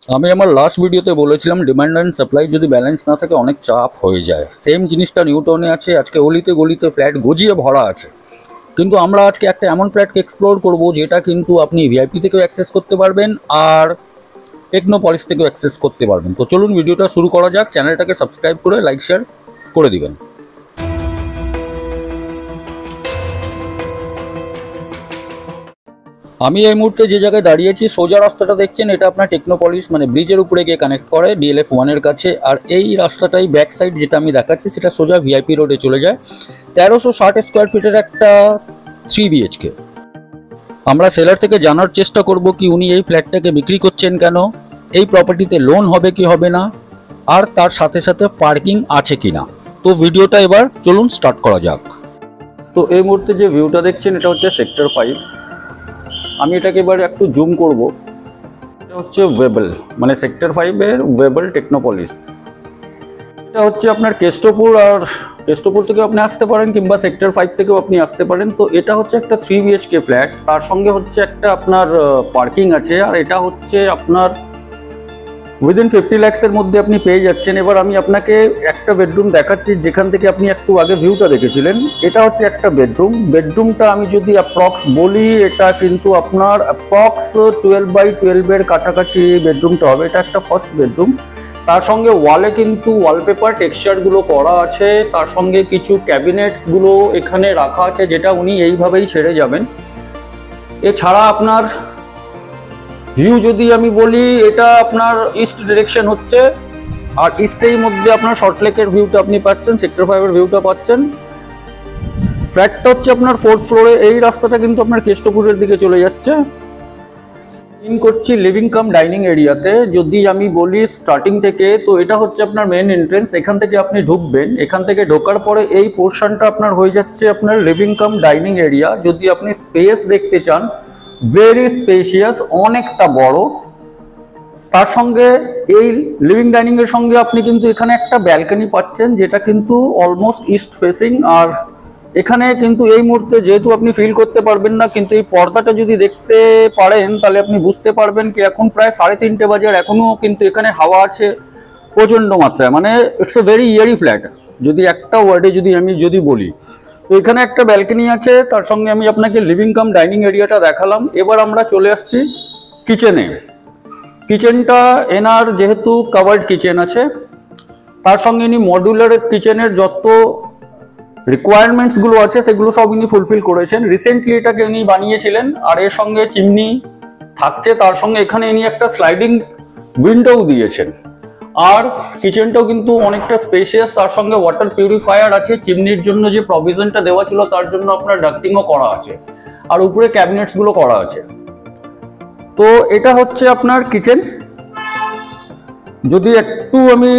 আমি আমার লাস্ট ভিডিওতে বলেছিলাম ডিমান্ড অ্যান্ড সাপ্লাই যদি ব্যালেন্স না থাকে অনেক চাপ হয়ে যায়। সেম জিনিসটা নিউটাউনে আছে। আজকে অলিতে গলিতে ফ্ল্যাট গজিয়ে ভরা আছে, কিন্তু আমরা আজকে একটা এমন ফ্ল্যাটকে এক্সপ্লোর করব যেটা কিন্তু আপনি ভিআইপি থেকেও অ্যাক্সেস করতে পারবেন আর টেকনোপলিস থেকেও অ্যাক্সেস করতে পারবেন। তো চলুন ভিডিওটা শুরু করা যাক। চ্যানেলটাকে সাবস্ক্রাইব করে লাইক শেয়ার করে দিবেন। আমি এই মুহূর্তে যে জায়গায় দাঁড়িয়েছি, সোজা রাস্তাটা দেখছেন, এটা আপনার টেকনোপলিস মানে ব্রিজের উপরে গিয়ে কানেক্ট করে ডিএলএফ 1-এর কাছে। আর এই রাস্তাটাই ব্যাক সাইড যেটা আমি দেখাচ্ছি সেটা সোজা ভিআইপি রোডে চলে যায়। 1360 স্কোয়ার ফিটের একটা 3 বিএইচকে। আমরা সেলার থেকে জানার চেষ্টা করব কি উনি এই ফ্ল্যাটটাকে বিক্রি করছেন কেন, এই প্রপার্টিতে লোন হবে কি হবে না, আর তার সাথে সাথে পার্কিং আছে কি না। তো ভিডিওটা এবার চলুন স্টার্ট করা যাক। তো এই মুহূর্তে যে ভিউটা দেখছেন এটা হচ্ছে সেক্টর 5। আমি এটাকে এবার একটু জুম করব। এটা হচ্ছে ওয়েবল মানে সেক্টর 5-এর ওয়েবল টেকনোপলিস। এটা হচ্ছে আপনার কেষ্টপুর, আর কেষ্টপুর থেকে আপনি আসতে পারেন কিংবা সেক্টর 5 থেকেও আপনি আসতে পারেন। তো এটা হচ্ছে একটা 3 বিএইচকে ফ্ল্যাট, তার সঙ্গে হচ্ছে একটা আপনার পার্কিং আছে, আর এটা হচ্ছে আপনার উইদিন 50 লাখসের মধ্যে আপনি পেয়ে যাচ্ছেন। এবার আমি আপনাকে একটা বেডরুম দেখাচ্ছি যেখান থেকে আপনি একটু আগে ভিউটা দেখেছিলেন। এটা হচ্ছে একটা বেডরুমটা আমি যদি অ্যাপ্রক্স বলি, এটা কিন্তু আপনার অ্যাপ্রক্স 12x12-এর কাছাকাছি বেডরুমটা হবে। এটা একটা ফার্স্ট বেডরুম। তার সঙ্গে ওয়ালে কিন্তু ওয়ালপেপার টেক্সচারগুলো করা আছে, তার সঙ্গে কিছু ক্যাবিনেটসগুলো এখানে রাখা আছে যেটা উনি এইভাবেই ছেড়ে যাবেন। এছাড়া আপনার ভিউ যদি আমি বলি, এটা আপনার ইস্ট ডিরেকশন হচ্ছে, আর ইস্টের মধ্যে আপনার সল্টলেকের ভিউটা আপনি পাচ্ছেন, সেক্টর 5-এর ভিউটা পাচ্ছেন। ফ্ল্যাটটা হচ্ছে আপনার 4th ফ্লোরে। এই রাস্তাটা কিন্তু আপনার কেষ্টপুরের দিকে চলে যাচ্ছে। ইন করছি লিভিং কাম ডাইনিং এরিয়াতে। যদি আমি বলি স্টার্টিং থেকে, তো এটা হচ্ছে আপনার মেন এন্ট্রেন্স। এখান থেকে আপনি ঢুকবেন, এখান থেকে ঢোকার পরে এই পোর্শনটা আপনার হয়ে যাচ্ছে আপনার লিভিং কাম ডাইনিং এরিয়া। যদি আপনি স্পেস দেখতে চান, ভেরি স্পেশিয়াস, অনেকটা বড়। তার সঙ্গে এই লিভিং ডাইনিং এর সঙ্গে আপনি কিন্তু এখানে একটা ব্যালকনি পাচ্ছেন যেটা কিন্তু অলমোস্ট ইস্ট ফেসিং। আর এখানে কিন্তু এই মুহূর্তে যেহেতু আপনি ফিল করতে পারবেন না, কিন্তু এই পর্দাটা যদি দেখতে পারেন তাহলে আপনি বুঝতে পারবেন কি এখন প্রায় 3:30 বাজে, আর এখনো কিন্তু এখানে হাওয়া আছে প্রচন্ড মাত্রায়। মানে ইটস এ ভেরি ইয়ারি ফ্ল্যাট যদি একটা ওয়ার্ডে যদি বলি। তো এখানে একটা ব্যালকনি আছে, তার সঙ্গে আমি আপনাকে লিভিং কাম ডাইনিং এরিয়াটা দেখালাম। এবার আমরা চলে আসছি কিচেনে। কিচেনটা এনার যেহেতু কাভার্ড কিচেন আছে, তার সঙ্গে ইনি মডুলার কিচেনের যত রিকোয়ারমেন্টসগুলো আছে সেগুলো সব ইনি ফুলফিল করেছেন। রিসেন্টলি এটাকে ইনি বানিয়েছিলেন, আর এর সঙ্গে চিমনি থাকছে, তার সঙ্গে এখানে ইনি একটা স্লাইডিং উইন্ডোও দিয়েছেন। আর কিচেনটাও কিন্তু অনেকটা স্পেশিয়াস, তার সঙ্গে ওয়াটার পিউরিফায়ার আছে। চিমনির জন্য যে প্রভিশনটা দেওয়া ছিল তার জন্য আপনার ডাক্টিংও করা আছে, আর উপরে ক্যাবিনেটসগুলো করা আছে। তো এটা হচ্ছে আপনার কিচেন। যদি একটু আমি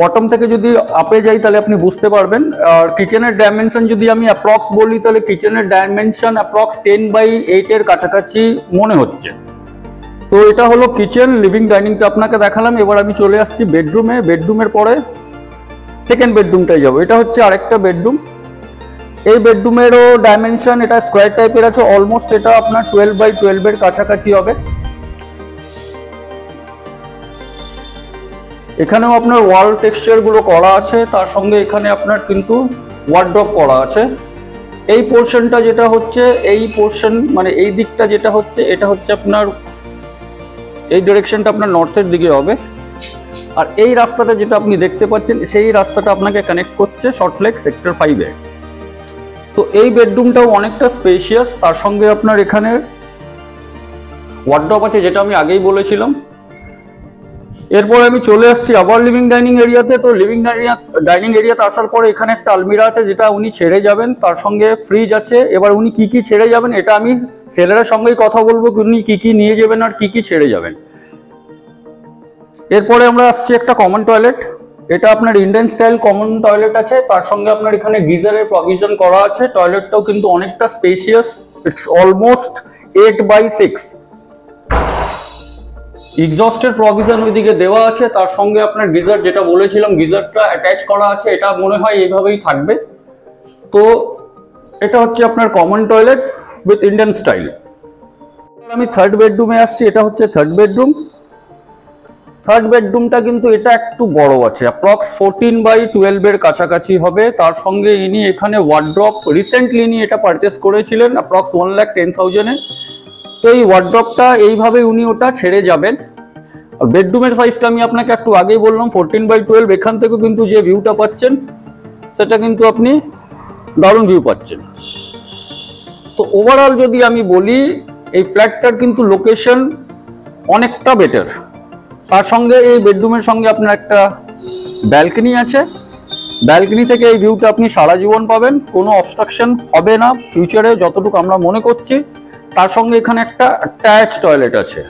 বটম থেকে যদি আপে যাই তাহলে আপনি বুঝতে পারবেন। আর কিচেনের ডাইমেনশন যদি আমি অ্যাপ্রক্স বলি, তাহলে কিচেনের ডাইমেনশন অ্যাপ্রক্স 10x8-এর কাছাকাছি মনে হচ্ছে। তো এটা হলো কিচেন। লিভিং ডাইনিংটা আপনাকে দেখালাম। এবার আমি চলে আসছি বেডরুমে। বেডরুমের পরে সেকেন্ড বেডরুমটাই যাবো। এটা হচ্ছে আরেকটা বেডরুম। এই বেডরুমেরও ডাইমেনশন এটা স্কোয়ার টাইপের আছে, অলমোস্ট এটা আপনার 12x12-এর কাছাকাছি হবে। এখানেও আপনার ওয়াল টেক্সচার গুলো করা আছে, তার সঙ্গে এখানে আপনার কিন্তু ওয়ার্ড্রপ করা আছে। এই পোর্শনটা যেটা হচ্ছে, এই পোর্শন মানে এই দিকটা যেটা হচ্ছে, এটা হচ্ছে আপনার এই ডিরেকশনটা আপনার নর্থের দিকে হবে। আর এই রাস্তাটা যেটা আপনি দেখতে পাচ্ছেন, সেই রাস্তাটা আপনাকে কানেক্ট করছে সল্টলেক সেক্টর 5-এ। তো এই বেডরুমটাও অনেকটা স্পেশিয়াস, তার সঙ্গে আপনার এখানে ওয়ার্ড্রপ আছে যেটা আমি আগেই বলেছিলাম। এরপর আমি চলে আসছি আবার লিভিং ডাইনিং এরিয়াতে। তো লিভিং ডাইনিং এরিয়াতে আসার পরে এখানে একটা আলমিরা আছে যেটা উনি ছেড়ে যাবেন, তার সঙ্গে ফ্রিজ আছে। এবার উনি কি কি ছেড়ে যাবেন এটা আমি সেলারের সঙ্গেই কথা বলবো, উনি কি কি নিয়ে যাবেন আর কি কি ছেড়ে যাবেন। এরপরে আমরা আসছি একটা কমন টয়লেট। এটা আপনার ইন্ডিয়ান স্টাইল কমন টয়লেট আছে, তার সঙ্গে আপনার এখানে গিজারের প্রভিশন করা আছে। টয়লেটটাও কিন্তু অনেকটা স্পেশিয়াস, ইটস অলমোস্ট 8x6। এক্সস্টের প্রভিশন ওইদিকে দেওয়া আছে, তার সঙ্গে আপনার গিজার যেটা বলেছিলাম গিজারটা অ্যাটাচ করা আছে। এটা মনে হয় এইভাবেই থাকবে। তো এটা হচ্ছে আপনার common toilet with Indian style. আমি থার্ড বেডরুমে আসছি। এটা হচ্ছে থার্ড বেডরুম। থার্ড বেডরুমটা কিন্তু এটা একটু বড় আছে, অ্যাপ্রক্স 14/12 এর কাছাকাছি হবে। তার সঙ্গে ইনি এখানে ওয়ার্ড্রপ রিসেন্টলি ইনি এটা পারচেস করেছিলেন অ্যাপ্রক্স 1,10,000 এ। তো এই ওয়ার্ড্রপটা এইভাবে উনি ওটা ছেড়ে যাবেন। আর বেডরুমের সাইজটা আমি আপনাকে একটু আগেই বললাম 14/12। এখান থেকে কিন্তু যে ভিউটা পাচ্ছেন সেটা কিন্তু আপনি দারুণ ভিউ পাচ্ছেন। তো ওভারঅল যদি আমি বলি এই ফ্ল্যাটটার কিন্তু লোকেশন অনেকটা বেটার। তার সঙ্গে এই বেডরুমের সঙ্গে আপনার একটা ব্যালকনি আছে, ব্যালকনি থেকে এই ভিউটা আপনি সারা জীবন পাবেন, কোনো অবস্ট্রাকশন হবে না ফিউচারে যতটুকু আমরা মনে করছি। তার সঙ্গে এখানে একটা অ্যাটাচ টয়লেট আছে।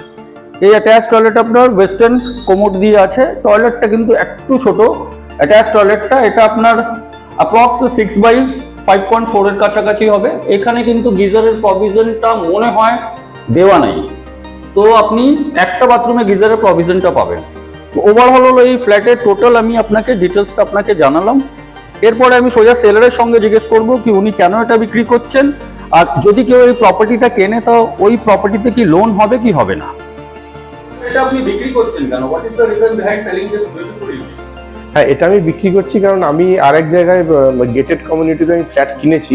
এই অ্যাটাচ টয়লেট আপনার ওয়েস্টার্ন কোমোড দিয়ে আছে। টয়লেটটা কিন্তু একটু ছোট অ্যাটাচ টয়লেটটা, এটা আপনার অ্যাপ্রক্স 6/5.4 এর কাছাকাছি হবে। এখানে কিন্তু গিজারের প্রভিশনটা মনে হয় দেওয়া নাই, তো আপনি একটা বাথরুমে গিজারের প্রভিশনটা পাবেন। তো ওভারঅল হলো এই ফ্ল্যাটের টোটাল আমি আপনাকে ডিটেলসটা আপনাকে জানালাম। এরপরে আমি সোজা সেলারের সঙ্গে জিজ্ঞেস করব কি উনি কেন এটা বিক্রি করছেন, আর যদি কেউ এই প্রপার্টিটা কেনে তো ওই প্রপার্টিতে কি লোন হবে কি হবে না। এটা আপনি বিক্রি করছেন কেন? What is the reason behind selling this beautiful unit? হ্যাঁ, এটা আমি বিক্রি করছি কারণ আমি আরেক জায়গায় গেটেড কমিউনিটিতে আমি ফ্ল্যাট কিনেছি,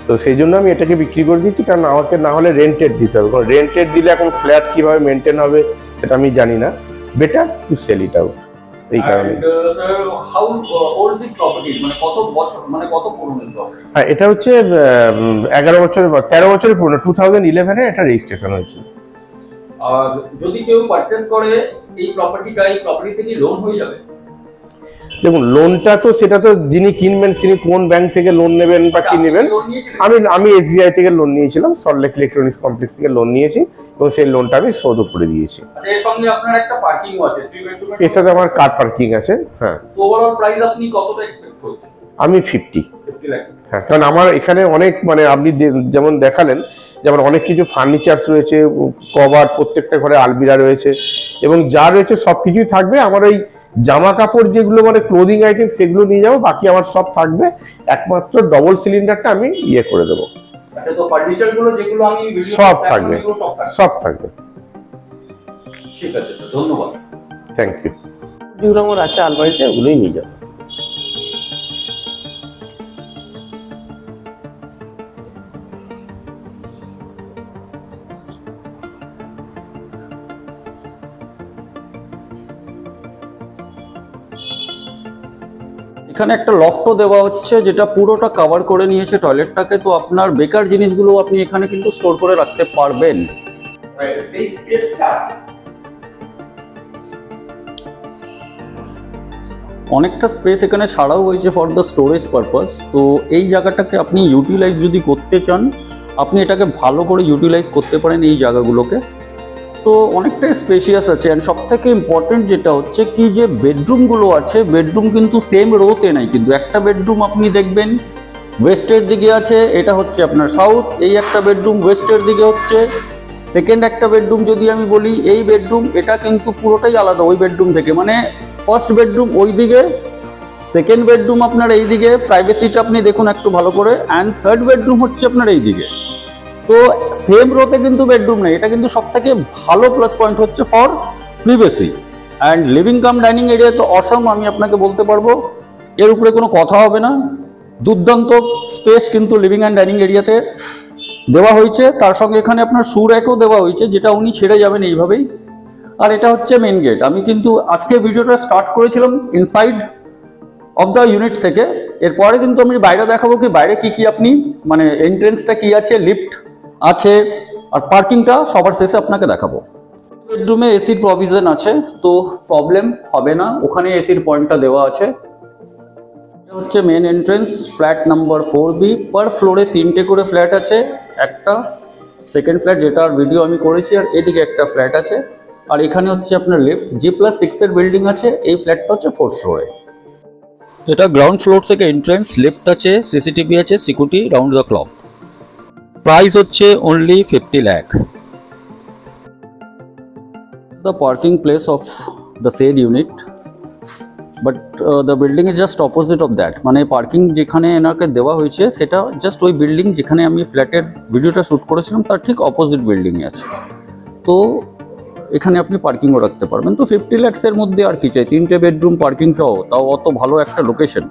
তো সেই জন্য আমি এটাকে বিক্রি করে দিচ্ছি। কারণ আমাকে না হলে রেন্টেড দিতে হবে, কারণ রেন্টেড দিলে এখন ফ্ল্যাট কিভাবে মেনটেন হবে সেটা আমি জানি না। Better to sell it out, এই কারণে। হাউ ওল্ড দিস প্রপার্টি, মানে কত বছর, মানে কত পুরনো প্রপার্টি? হ্যাঁ, এটা হচ্ছে 11 বছরের 13 বছরের পুরনো। 2011 এ এটা রেজিস্ট্রেশন হয়েছিল। আর যদি কেউ পারচেজ করে এই প্রপার্টিটা, এই প্রপার্টি থেকে লোন হয়ে যাবে? দেখুন, লোনটা তো সেটা তো যিনি কিনবেন তিনি কোন ব্যাংক থেকে লোন নেবেন বা কি নেবেন। আমি এসবিআই থেকে লোন নিয়েছিলাম, সল্টলেক ইলেকট্রনিক্স কমপ্লেক্স থেকে লোন নিয়েছি এবং সেই লোনটা আমি শোধ করে দিয়েছি। এর সঙ্গে আপনার একটা পার্কিংও আছে, 3 বেডরুমের। এর সাথে আমার কার পার্কিং আছে। হ্যাঁ। তো ওভারঅল প্রাইস আপনি কতটা এক্সপেক্ট করছেন? আমি 50 লাখ। হ্যাঁ, কারণ আমার এখানে অনেক মানে আপনি যেমন দেখালেন, যেমন অনেক কিছু ফার্নিচার্স রয়েছে, কভার, প্রত্যেকটা ঘরে আলমিরা রয়েছে এবং যা রয়েছে সব কিছুই থাকবে। আমার ওই জামা কাপড় যেগুলো মানে ক্লোদিং আইটেম সেগুলো নিয়ে যাবো, বাকি আমার সব থাকবে। একমাত্র ডবল সিলিন্ডারটা আমি ইয়ে করে দেবো। আচ্ছা, তো ফার্নিচার গুলো যেগুলো আমি সব থাকবে, সব থাকবে। ঠিক আছে স্যার, ধন্যবাদ। Thank you. যেগুলো আমার আছে আলমারিতে ওগুলোই নিয়ে যাবো। এখানে একটা লফটও দেওয়া হচ্ছে যেটা পুরোটা কভার করে নিয়েছে টয়লেটটাকে। তো আপনার বেকার জিনিসগুলো আপনি এখানে কিন্তু স্টোর করে রাখতে পারবেন। অনেকটা স্পেস এখানে ছাড়াও হয়েছে ফর দ্য স্টোরেজ পারপাস। তো এই জায়গাটাকে আপনি ইউটিলাইজ যদি করতে চান, আপনি এটাকে ভালো করে ইউটিলাইজ করতে পারেন এই জায়গাগুলোকে। তো অনেকটাই স্পেশিয়াস আছে। অ্যান্ড সব থেকে ইম্পর্টেন্ট যেটা হচ্ছে কি যে বেডরুমগুলো আছে, বেডরুম কিন্তু সেম রোতে নাই, কিন্তু একটা বেডরুম আপনি দেখবেন ওয়েস্টের দিকে আছে, এটা হচ্ছে আপনার সাউথ। এই একটা বেডরুম ওয়েস্টের দিকে হচ্ছে। সেকেন্ড একটা বেডরুম যদি আমি বলি, এই বেডরুম এটা কিন্তু পুরোটাই আলাদা ওই বেডরুম থেকে। মানে ফার্স্ট বেডরুম ওই দিকে, সেকেন্ড বেডরুম আপনার এই দিকে, প্রাইভেসিটা আপনি দেখুন একটু ভালো করে। অ্যান্ড থার্ড বেডরুম হচ্ছে আপনার এই দিকে। তো সেম রোতে কিন্তু বেডরুম নেই, এটা কিন্তু সব থেকে ভালো প্লাস পয়েন্ট হচ্ছে for privacy. And living cum dining area তো অসম, আমি আপনাকে বলতে পারবো, এর উপরে কোনো কথা হবে না। দুর্দান্ত স্পেস কিন্তু লিভিং অ্যান্ড ডাইনিং এরিয়াতে দেওয়া হয়েছে। তার সঙ্গে এখানে আপনার শু র্যাকও দেওয়া হয়েছে, যেটা উনি ছেড়ে যাবেন এইভাবেই। আর এটা হচ্ছে মেন গেট। আমি কিন্তু আজকে ভিডিওটা স্টার্ট করেছিলাম ইনসাইড অফ দ্য ইউনিট থেকে, এরপরে কিন্তু আমি বাইরে দেখাবো কি বাইরে কি কি আপনি মানে এন্ট্রেন্সটা কি আছে, লিফট আছে, আর পার্কিংটা সবার শেষে আপনাকে দেখাবো। বেডরুমে এসির প্রভিশন আছে, তো প্রবলেম হবে না, ওখানে এসির পয়েন্টটা দেওয়া আছে। এটা হচ্ছে main entrance, flat number 4B। Per ফ্লোরে 3টে করে ফ্ল্যাট আছে, একটা সেকেন্ড ফ্ল্যাট যেটার ভিডিও আমি করেছি, আর এদিকে একটা ফ্ল্যাট আছে। আর এখানে হচ্ছে আপনার লিফট, G+6 এর বিল্ডিং আছে। এই ফ্ল্যাটটা হচ্ছে 4th ফ্লোরে। এটা গ্রাউন্ড ফ্লোর থেকে এন্ট্রেন্স, লিফট আছে, সিসিটিভি আছে, security round the clock. Price হচ্ছে only 50 lakh. The parking place of the said unit, but the building is just opposite of that. মানে পার্কিং যেখানে এনাকে দেওয়া হয়েছে সেটা জাস্ট ওই বিল্ডিং যেখানে আমি ফ্ল্যাটের ভিডিওটা শ্যুট করেছিলাম তার ঠিক অপোজিট বিল্ডিংয়ে আছে। তো এখানে আপনি পার্কিংও রাখতে পারবেন। তো 50 লাখসের মধ্যে আর কি চাই, 3টে বেডরুম পার্কিং সহ, তাও অত ভালো একটা লোকেশন।